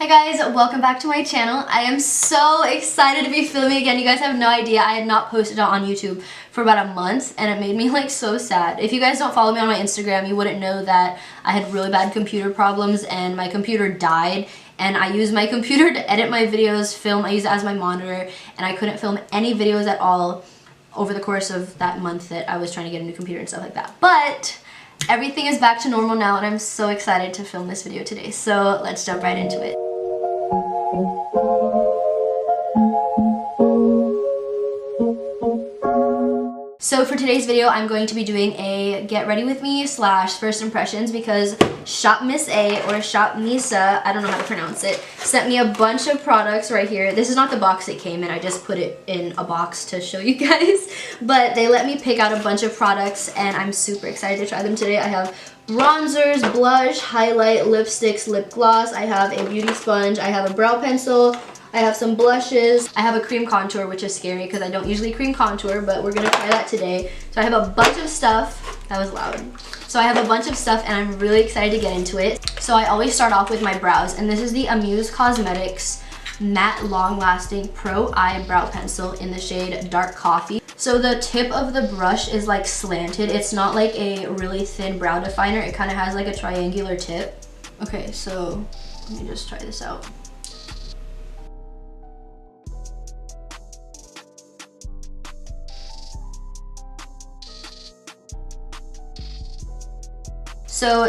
Hi guys, welcome back to my channel. I am so excited to be filming again. You guys have no idea. I had not posted on YouTube for about a month and it made me like so sad. If you guys don't follow me on my Instagram, you wouldn't know that I had really bad computer problems and my computer died. And I use my computer to edit my videos, film. I use it as my monitor, and I couldn't film any videos at all over the course of that month that I was trying to get a new computer and stuff like that. But everything is back to normal now and I'm so excited to film this video today. So let's jump right into it. So for today's video, I'm going to be doing a get ready with me / first impressions because Shop Miss A or Shop Missa, I don't know how to pronounce it, sent me a bunch of products right here. This is not the box it came in, I just put it in a box to show you guys. But they let me pick out a bunch of products and I'm super excited to try them today. I have bronzers, blush, highlight, lipsticks, lip gloss. I have a beauty sponge. I have a brow pencil. I have some blushes. I have a cream contour, which is scary because I don't usually cream contour, but we're gonna try that today. So I have a bunch of stuff. That was loud. So I have a bunch of stuff and I'm really excited to get into it. So I always start off with my brows, and this is the Amuse Cosmetics Matte Long Lasting Pro Eyebrow Pencil in the shade Dark Coffee. So the tip of the brush is like slanted. It's not like a really thin brow definer. It kind of has like a triangular tip. Okay, so let me just try this out.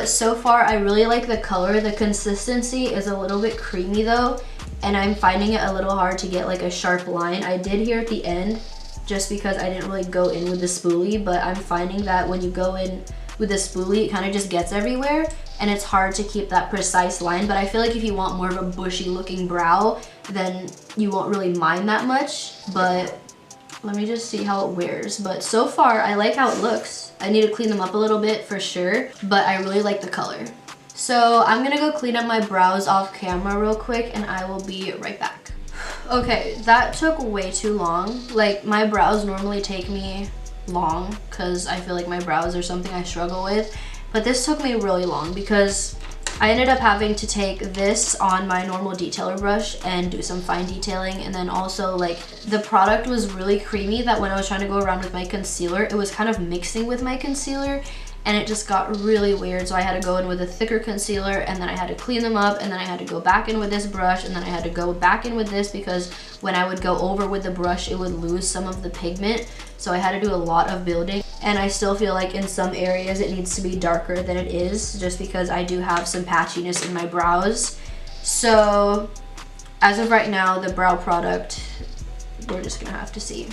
So far I really like the color. The consistency is a little bit creamy though, and I'm finding it a little hard to get like a sharp line. I did here at the end just because I didn't really go in with the spoolie, but I'm finding that when you go in with the spoolie, it kind of just gets everywhere and it's hard to keep that precise line. But I feel like if you want more of a bushy looking brow, then you won't really mind that much. But let me just see how it wears. But so far I like how it looks. I need to clean them up a little bit for sure, but I really like the color. So I'm gonna go clean up my brows off camera real quick and I will be right back. Okay, that took way too long. Like, my brows normally take me long because I feel like my brows are something I struggle with, but this took me really long because I ended up having to take this on my normal detailer brush and do some fine detailing, and then also like the product was really creamy that when I was trying to go around with my concealer, it was kind of mixing with my concealer and it just got really weird. So I had to go in with a thicker concealer and then I had to clean them up, and then I had to go back in with this brush, and then I had to go back in with this because when I would go over with the brush it would lose some of the pigment. So I had to do a lot of building, and I still feel like in some areas it needs to be darker than it is just because I do have some patchiness in my brows. So as of right now, the brow product, we're just gonna have to see.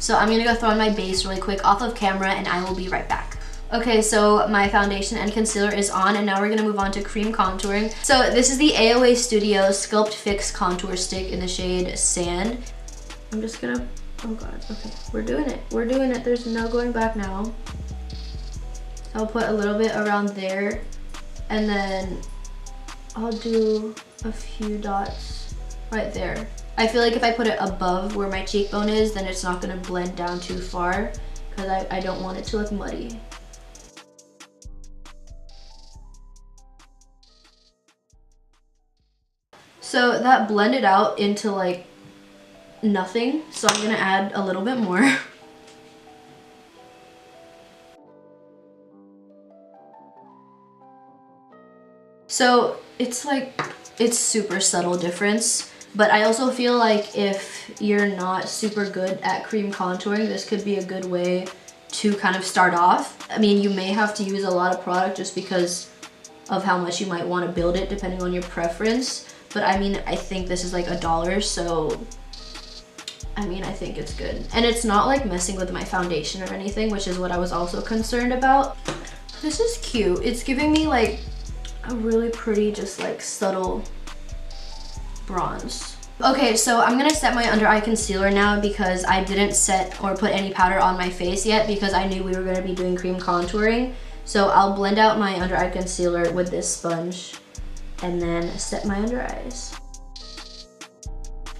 So I'm gonna go throw on my base really quick off of camera and I will be right back. Okay, so my foundation and concealer is on, and now we're gonna move on to cream contouring. So this is the AOA Studio Sculpt Fix Contour Stick in the shade Sand. I'm just gonna, oh god, okay, we're doing it, there's no going back now. I'll put a little bit around there, and then I'll do a few dots right there. I feel like if I put it above where my cheekbone is, then it's not gonna blend down too far because I don't want it to look muddy. So that blended out into like nothing, so I'm gonna add a little bit more. So it's like, it's super subtle difference, but I also feel like if you're not super good at cream contouring, this could be a good way to kind of start off. I mean, you may have to use a lot of product just because of how much you might want to build it depending on your preference. But I mean, I think this is like $1, so I mean, I think it's good. And it's not like messing with my foundation or anything, which is what I was also concerned about. This is cute. It's giving me like a really pretty, just like subtle bronze. Okay, so I'm gonna set my under eye concealer now because I didn't set or put any powder on my face yet because I knew we were gonna be doing cream contouring. So I'll blend out my under eye concealer with this sponge and then set my under eyes.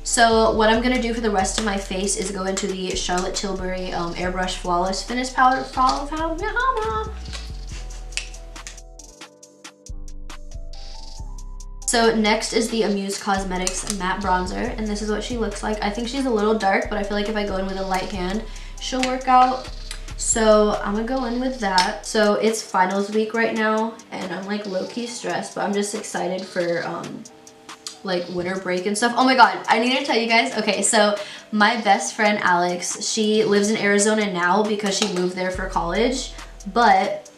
So what I'm gonna do for the rest of my face is go into the Charlotte Tilbury Airbrush Flawless Finish Powder. So next is the Amuse Cosmetics matte bronzer, and this is what she looks like. I think she's a little dark, but I feel like if I go in with a light hand, she'll work out. So I'm gonna go in with that. So it's finals week right now, and I'm like low-key stressed, but I'm just excited for like winter break and stuff. Oh my god, I need to tell you guys. Okay, so my best friend Alex, she lives in Arizona now because she moved there for college, but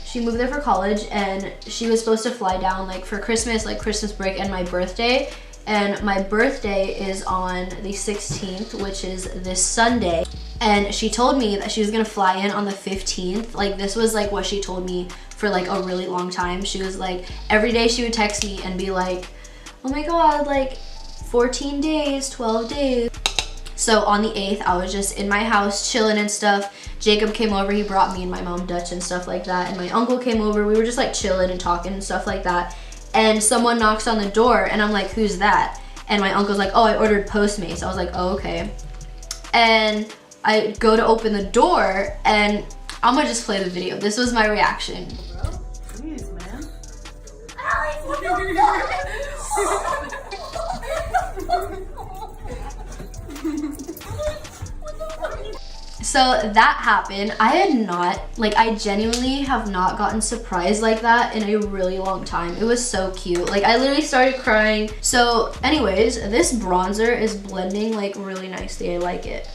she moved there for college and she was supposed to fly down like for Christmas, like Christmas break and my birthday. And my birthday is on the 16th, which is this Sunday. And she told me that she was gonna fly in on the 15th. Like this was like what she told me for like a really long time. She was like, every day she would text me and be like, oh my god, like 14 days, 12 days. So on the 8th, I was just in my house chilling and stuff. Jacob came over, he brought me and my mom Dutch and stuff like that. And my uncle came over, we were just like chilling and talking and stuff like that. And someone knocks on the door and I'm like, who's that? And my uncle's like, oh, I ordered Postmates. I was like, oh, okay. And I go to open the door and I'm gonna just play the video. This was my reaction. Bro, please, man. So that happened. I genuinely have not gotten surprised like that in a really long time. It was so cute. Like I literally started crying. So anyways, this bronzer is blending like really nicely. I like it.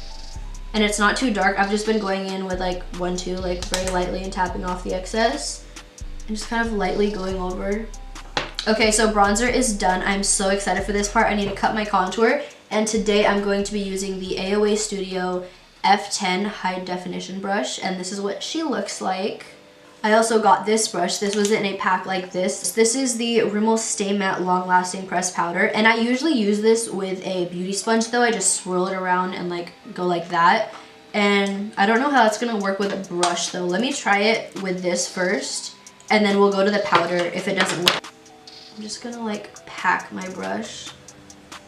And it's not too dark. I've just been going in with like 1-2, like very lightly and tapping off the excess. And just kind of lightly going over. Okay, so bronzer is done. I'm so excited for this part. I need to cut my contour. And today I'm going to be using the AOA Studio F10 high definition brush, and this is what she looks like. I also got this brush. This was in a pack like this. This is the Rimmel Stay Matte Long Lasting Pressed Powder, and I usually use this with a beauty sponge though. I just swirl it around and like go like that. And I don't know how that's gonna work with a brush though. Let me try it with this first, and then we'll go to the powder if it doesn't work. I'm just gonna like pack my brush,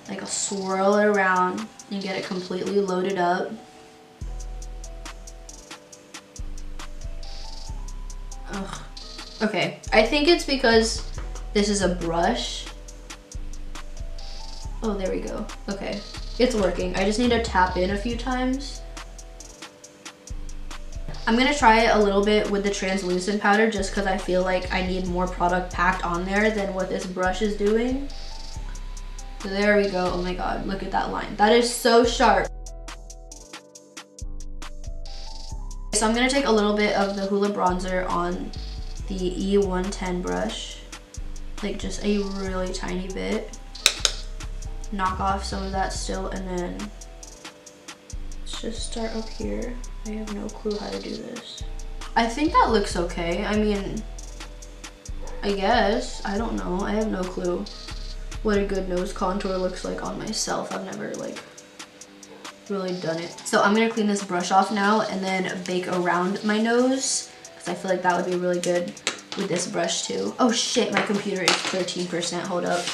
like I'll swirl it around and get it completely loaded up. Ugh. Okay, I think it's because this is a brush. Oh, there we go. Okay, it's working. I just need to tap in a few times. I'm gonna try it a little bit with the translucent powder just because I feel like I need more product packed on there than what this brush is doing. So there we go. Oh my god, look at that line. That is so sharp. So I'm gonna take a little bit of the Hoola bronzer on the E110 brush, like just a really tiny bit. Knock off some of that still, and then let's just start up here. I have no clue how to do this. I think that looks okay. I mean, I guess. I don't know. I have no clue what a good nose contour looks like on myself. I've never like really done it. So I'm gonna clean this brush off now and then bake around my nose because I feel like that would be really good with this brush too. Oh shit, my computer is 13%. Hold up.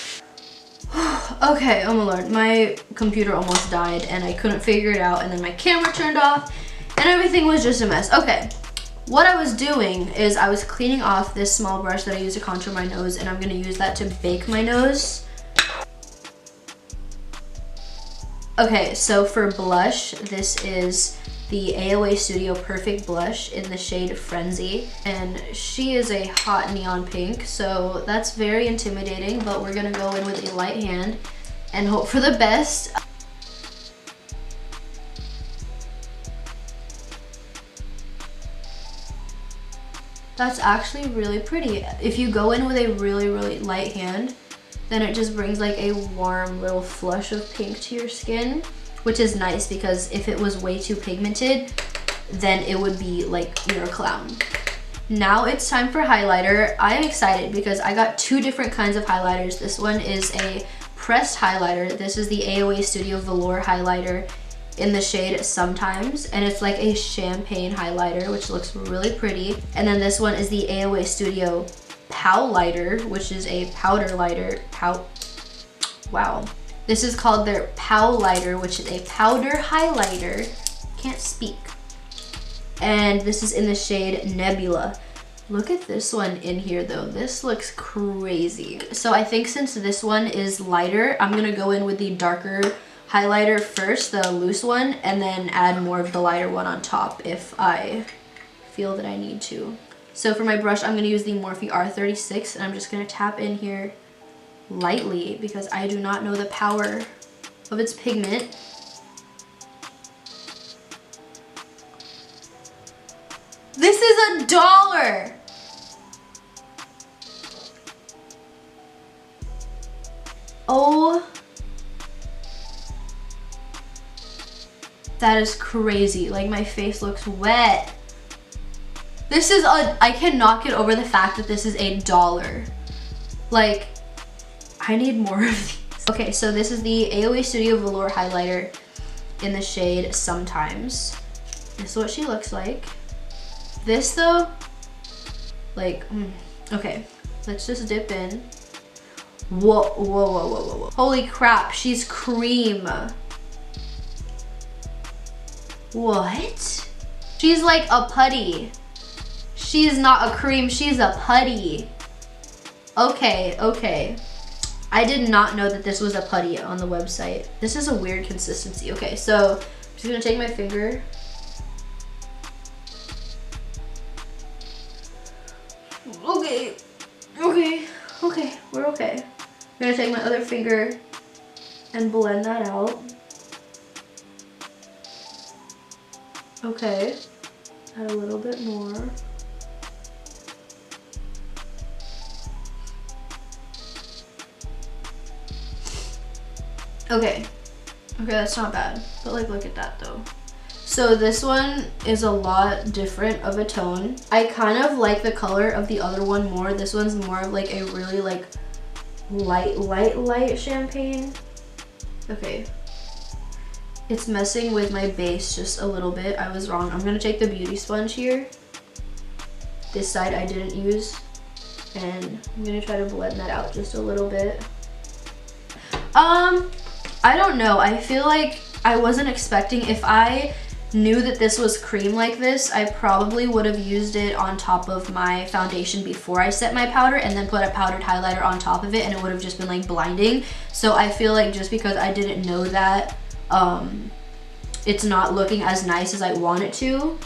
Okay, oh my lord, my computer almost died and I couldn't figure it out, and then my camera turned off and everything was just a mess. Okay, what I was doing is I was cleaning off this small brush that I use to contour my nose, and I'm gonna use that to bake my nose. Okay, so for blush, this is the AOA Studio Perfect Blush in the shade Frenzy. And she is a hot neon pink, so that's very intimidating, but we're gonna go in with a light hand and hope for the best. That's actually really pretty. If you go in with a really, really light hand, then it just brings like a warm little flush of pink to your skin, which is nice because if it was way too pigmented, then it would be like you're a clown. Now it's time for highlighter. I am excited because I got two different kinds of highlighters. This one is a pressed highlighter. This is the AOA Studio Velour highlighter in the shade Sometimes, and it's like a champagne highlighter, which looks really pretty. And then this one is the AOA Studio Powlighter, which is a powder lighter. Wow. This is called their Powlighter, which is a powder highlighter. Can't speak. And this is in the shade Nebula. Look at this one in here though. This looks crazy. So I think since this one is lighter, I'm gonna go in with the darker highlighter first, the loose one, and then add more of the lighter one on top if I feel that I need to. So for my brush, I'm gonna use the Morphe R36, and I'm just gonna tap in here lightly because I do not know the power of its pigment. This is $1! Oh, that is crazy. Like, my face looks wet. This is I cannot get over the fact that this is $1. Like, I need more of these. Okay, so this is the AOA Studio Velour highlighter in the shade Sometimes. This is what she looks like. This though, like, okay, let's just dip in. Whoa, whoa, whoa, whoa, whoa, whoa. Holy crap, she's cream. What? She's like a putty. She's not a cream, she's a putty. Okay, okay. I did not know that this was a putty on the website. This is a weird consistency. Okay, so I'm just gonna take my finger. Okay, okay, okay, we're okay. I'm gonna take my other finger and blend that out. Okay, add a little bit more. Okay, that's not bad, but like, look at that though. So this one is a lot different of a tone. I kind of like the color of the other one more. This one's more of like a really like light champagne. Okay. It's messing with my base just a little bit. I was wrong. I'm gonna take the beauty sponge here. This side I didn't use. And I'm gonna try to blend that out just a little bit. I don't know. I feel like I wasn't expecting, if I knew that this was cream like this, I probably would have used it on top of my foundation before I set my powder and then put a powdered highlighter on top of it, and it would have just been like blinding. So I feel like just because I didn't know that, it's not looking as nice as I want it to.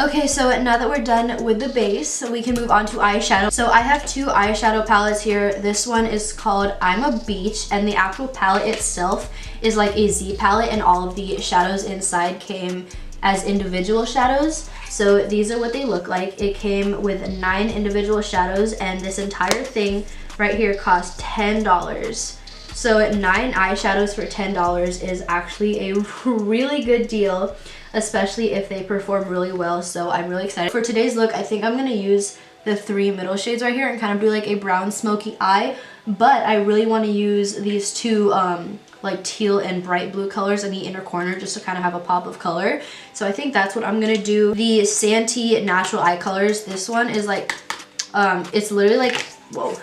Okay, so now that we're done with the base, we can move on to eyeshadow. So I have two eyeshadow palettes here. This one is called I'm a Beach, and the actual palette itself is like a Z palette, and all of the shadows inside came as individual shadows. So these are what they look like. It came with 9 individual shadows, and this entire thing right here cost $10. So 9 eyeshadows for $10 is actually a really good deal, especially if they perform really well. So I'm really excited. For today's look, I think I'm gonna use the 3 middle shades right here and kind of do like a brown smoky eye, but I really want to use these 2 like teal and bright blue colors in the inner corner just to kind of have a pop of color. So I think that's what I'm gonna do. The Santee Natural Eye Colors, this one is like, it's literally like, whoa.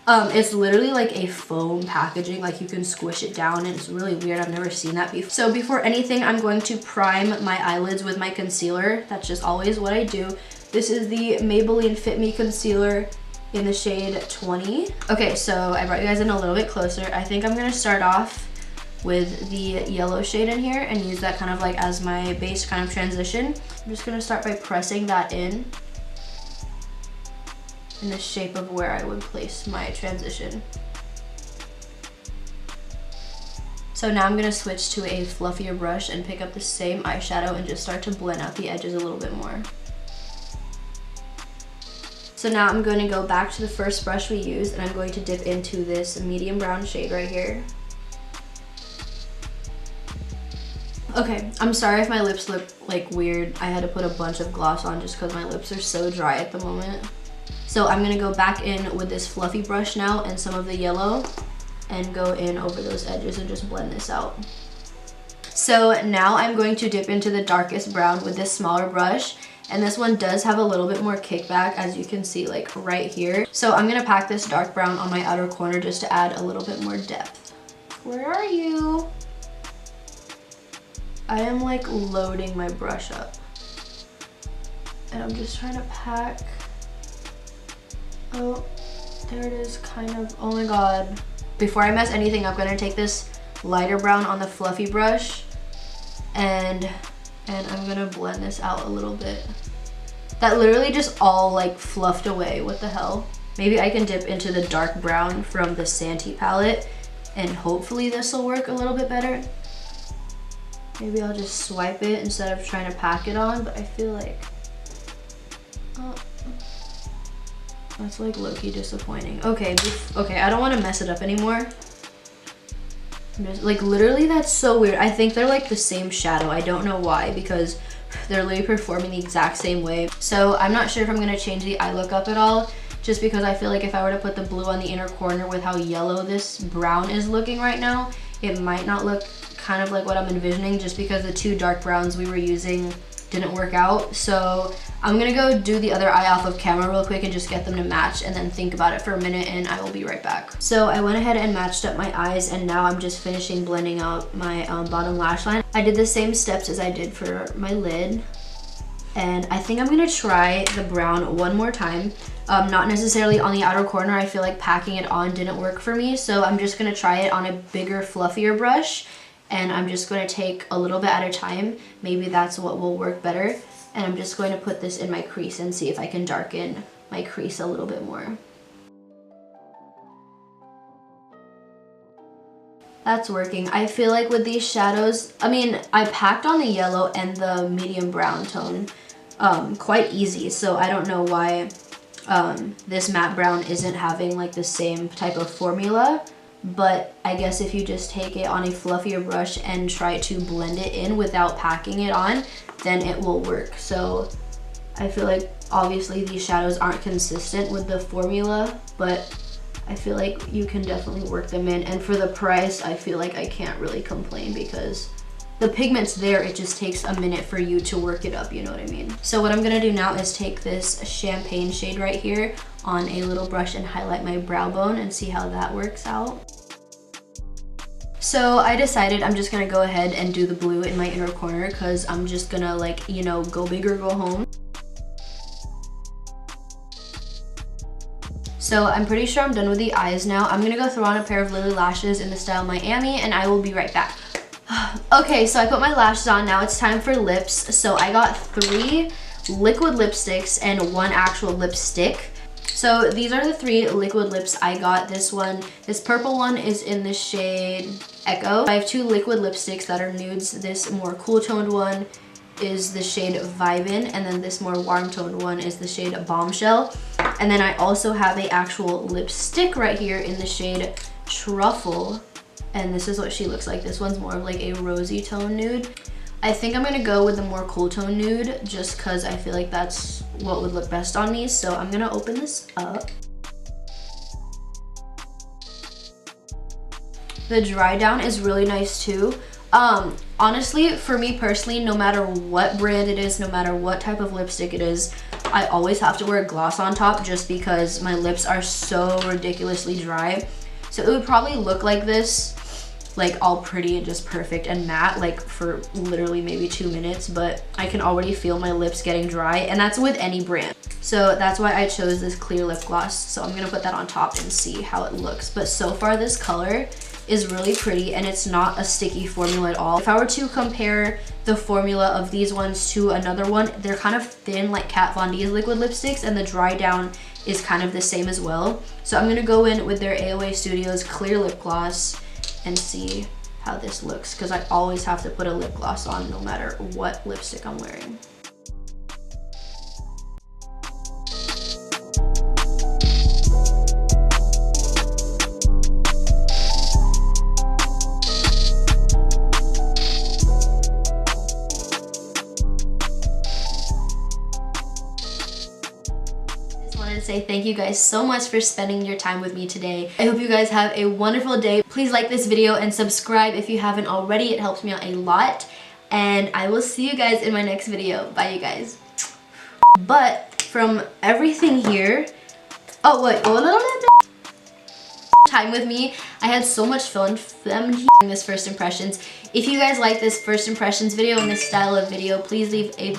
It's literally like a foam packaging, like you can squish it down, and it's really weird. I've never seen that before. So before anything, I'm going to prime my eyelids with my concealer. That's just always what I do. This is the Maybelline Fit Me Concealer in the shade 20. Okay, so I brought you guys in a little bit closer. I think I'm gonna start off with the yellow shade in here and use that kind of like as my base kind of transition. I'm just gonna start by pressing that in the shape of where I would place my transition. So now I'm gonna switch to a fluffier brush and pick up the same eyeshadow and just start to blend out the edges a little bit more. So now I'm going to go back to the first brush we used, and I'm going to dip into this medium brown shade right here. Okay, I'm sorry if my lips look like weird. I had to put a bunch of gloss on just because my lips are so dry at the moment. So I'm gonna go back in with this fluffy brush now and some of the yellow and go in over those edges and just blend this out. So now I'm going to dip into the darkest brown with this smaller brush, and this one does have a little bit more kickback, as you can see like right here. So I'm gonna pack this dark brown on my outer corner just to add a little bit more depth. Where are you? I am like loading my brush up, and I'm just trying to pack Oh, there it is, kind of. Oh my god. Before I mess anything up, I'm gonna take this lighter brown on the fluffy brush and I'm gonna blend this out a little bit. That literally just all like fluffed away. What the hell? Maybe I can dip into the dark brown from the Santee palette and hopefully this will work a little bit better. Maybe I'll just swipe it instead of trying to pack it on, but I feel like, oh, that's like low-key disappointing. Okay, I don't want to mess it up anymore. I'm just, like, literally that's so weird. I think they're like the same shadow. I don't know why, because they're literally performing the exact same way. So I'm not sure if I'm gonna change the eye look up at all, just because I feel like if I were to put the blue on the inner corner with how yellow this brown is looking right now, it might not look kind of like what I'm envisioning, just because the two dark browns we were using didn't work out. So I'm gonna go do the other eye off of camera real quick and just get them to match and then think about it for a minute and I will be right back. So I went ahead and matched up my eyes and now I'm just finishing blending out my bottom lash line. I did the same steps as I did for my lid and I think I'm gonna try the brown one more time. Not necessarily on the outer corner. I feel like packing it on didn't work for me, so I'm just gonna try it on a bigger, fluffier brush and I'm just going to take a little bit at a time. Maybe that's what will work better. And I'm just going to put this in my crease and see if I can darken my crease a little bit more. That's working. I feel like with these shadows, I mean, I packed on the yellow and the medium brown tone quite easy, so I don't know why this matte brown isn't having like the same type of formula. But I guess if you just take it on a fluffier brush and try to blend it in without packing it on, then it will work. So I feel like obviously these shadows aren't consistent with the formula, but I feel like you can definitely work them in. And for the price, I feel like I can't really complain because the pigment's there, it just takes a minute for you to work it up, you know what I mean? So what I'm gonna do now is take this champagne shade right here on a little brush and highlight my brow bone and see how that works out. So I decided I'm just gonna go ahead and do the blue in my inner corner because I'm just gonna, like, you know, go big or go home. So I'm pretty sure I'm done with the eyes now. I'm gonna go throw on a pair of Lilly lashes in the style Miami and I will be right back. Okay, so I put my lashes on. Now it's time for lips. So I got 3 liquid lipsticks and 1 actual lipstick. So these are the 3 liquid lips I got. This purple one is in the shade Echo. I have 2 liquid lipsticks that are nudes. This more cool toned one is the shade Vibin, and then this more warm toned one is the shade Bombshell. And then I also have a actual lipstick right here in the shade Truffle, and this is what she looks like. This one's more of like a rosy tone nude. I think I'm gonna go with the more cool tone nude just cause I feel like that's what would look best on me. So I'm gonna open this up. The dry down is really nice too. Honestly, for me personally, no matter what brand it is, no matter what type of lipstick it is, I always have to wear a gloss on top just because my lips are so ridiculously dry. So it would probably look like this, like all pretty and just perfect and matte, like for literally maybe 2 minutes, but I can already feel my lips getting dry, and that's with any brand. So that's why I chose this clear lip gloss. So I'm gonna put that on top and see how it looks. But so far this color is really pretty and it's not a sticky formula at all. If I were to compare the formula of these ones to another one, they're kind of thin like Kat Von D's liquid lipsticks, and the dry down is kind of the same as well. So I'm gonna go in with their AOA Studios clear lip gloss and see how this looks, because I always have to put a lip gloss on no matter what lipstick I'm wearing. Say thank you guys so much for spending your time with me today. I hope you guys have a wonderful day. Please like this video and subscribe if you haven't already. It helps me out a lot. And I will see you guys in my next video. Bye, you guys. But from everything here, oh wait, time with me. I had so much fun filming this first impressions. If you guys like this first impressions video and this style of video, please leave a